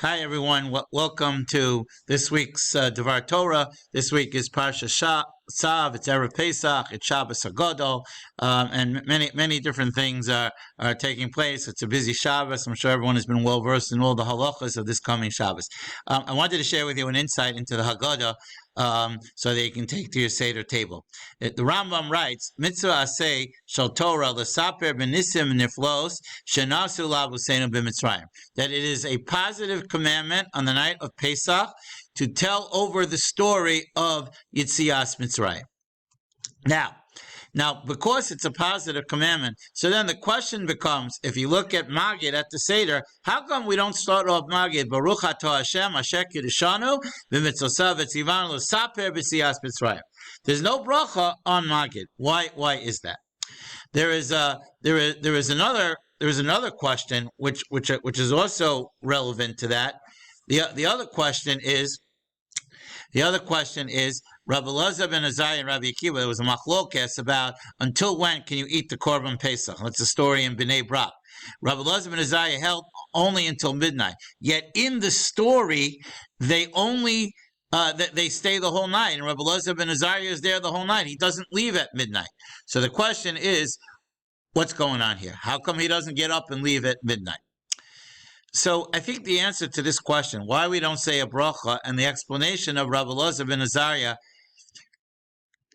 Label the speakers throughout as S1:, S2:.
S1: Hi, everyone. Welcome to this week's Devar Torah. This week is Parsha Tzav. It's Erev Pesach. It's Shabbos Hagadol, and many different things are taking place. It's a busy Shabbos. I'm sure everyone has been well versed in all the halachas of this coming Shabbos. I wanted to share with you an insight into the Haggadah, so that you can take to your Seder table. The Rambam writes, Mitzvah aseh shel Torah l'saper b'nisim niflos shenasu l'avosenu b'Mitzrayim. That it is a positive commandment on the night of Pesach to tell over the story of Yitzias Mitzrayim. Now, because it's a positive commandment, so then the question becomes, if you look at Magid at the Seder, how come we don't start off Magid, Baruch atah Hashem, Asher kiddushanu, v'mitzosav v'tzivanu l'saper b'Yitzias Mitzrayim? There's no bracha on Magid. Why is that? There is another question which is also relevant to that. The other question is Rabbi Elazar ben Azariah and Rabbi Akiva. There was a machlokes about until when can you eat the korban Pesach. That's the story in Bnei Brak. Rabbi Elazar ben Azariah held only until midnight. Yet in the story, they only they stay the whole night, and Rabbi Elazar ben Azariah is there the whole night. He doesn't leave at midnight. So the question is, what's going on here? How come he doesn't get up and leave at midnight? So I think the answer to this question, why we don't say a bracha, and the explanation of Rabbi Elazar ben Azariah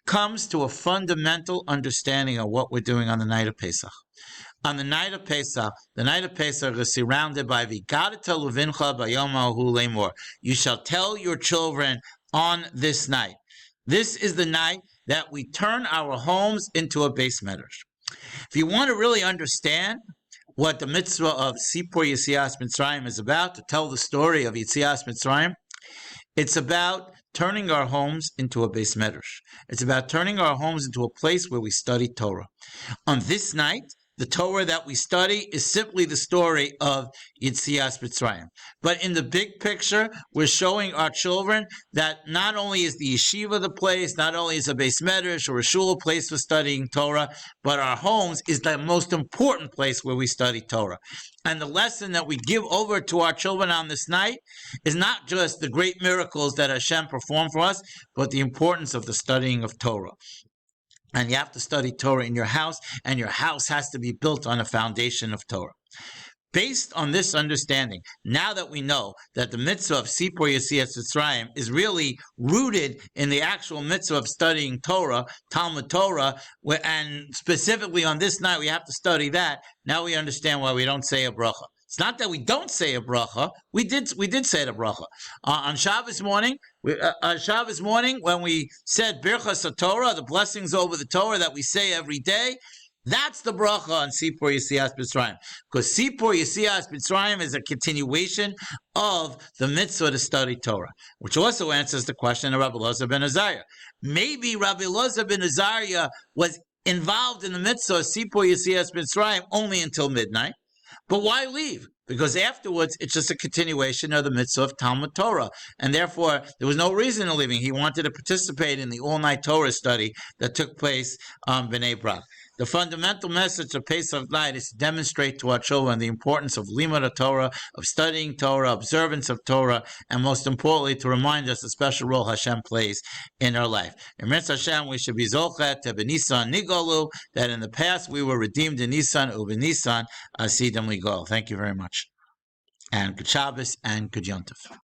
S1: comes to a fundamental understanding of what we're doing on the night of Pesach. On the night of Pesach is surrounded by V'gadata levincha bayom hahu lemor. You shall tell your children on this night. This is the night that we turn our homes into a beis medrash. If you want to really understand what the mitzvah of Sipur Yitzias Mitzrayim is about, to tell the story of Yitzias Mitzrayim, it's about turning our homes into a beis medrash. It's about turning our homes into a place where we study Torah. On this night, the Torah that we study is simply the story of Yitzias Mitzrayim. But in the big picture, we're showing our children that not only is the yeshiva the place, not only is a beis medrash or a shul a place for studying Torah, but our homes is the most important place where we study Torah. And the lesson that we give over to our children on this night is not just the great miracles that Hashem performed for us, but the importance of the studying of Torah. And you have to study Torah in your house, and your house has to be built on a foundation of Torah. Based on this understanding, now that we know that the mitzvah of Sipur Yitzias Mitzrayim is really rooted in the actual mitzvah of studying Torah, Talmud Torah, and specifically on this night we have to study that, now we understand why we don't say a bracha. It's not that we don't say a bracha. We did say the bracha on Shabbos morning. When we said Birchas HaTorah, the blessings over the Torah that we say every day, that's the bracha on Sipur Yitzias Mitzrayim. Because Sipur Yitzias Mitzrayim is a continuation of the mitzvah to study Torah, which also answers the question of Rabbi Elazar ben Azariah. Maybe Rabbi Elazar ben Azariah was involved in the mitzvah of Sipur Yitzias Mitzrayim only until midnight. But why leave? Because afterwards, it's just a continuation of the mitzvah of Talmud Torah. And therefore, there was no reason in leaving. He wanted to participate in the all-night Torah study that took place on Bnei Brak. The fundamental message of Pesach night is to demonstrate to our children the importance of Limud Torah, of studying Torah, observance of Torah, and most importantly, to remind us the special role Hashem plays in our life. In Mitzvah Hashem, we should be Zochet to B'Nisan Nigolu, that in the past we were redeemed in Nisan, U'B'Nisan Asidam Ligol. Thank you very much. And good Shabbos and good Yom Tov.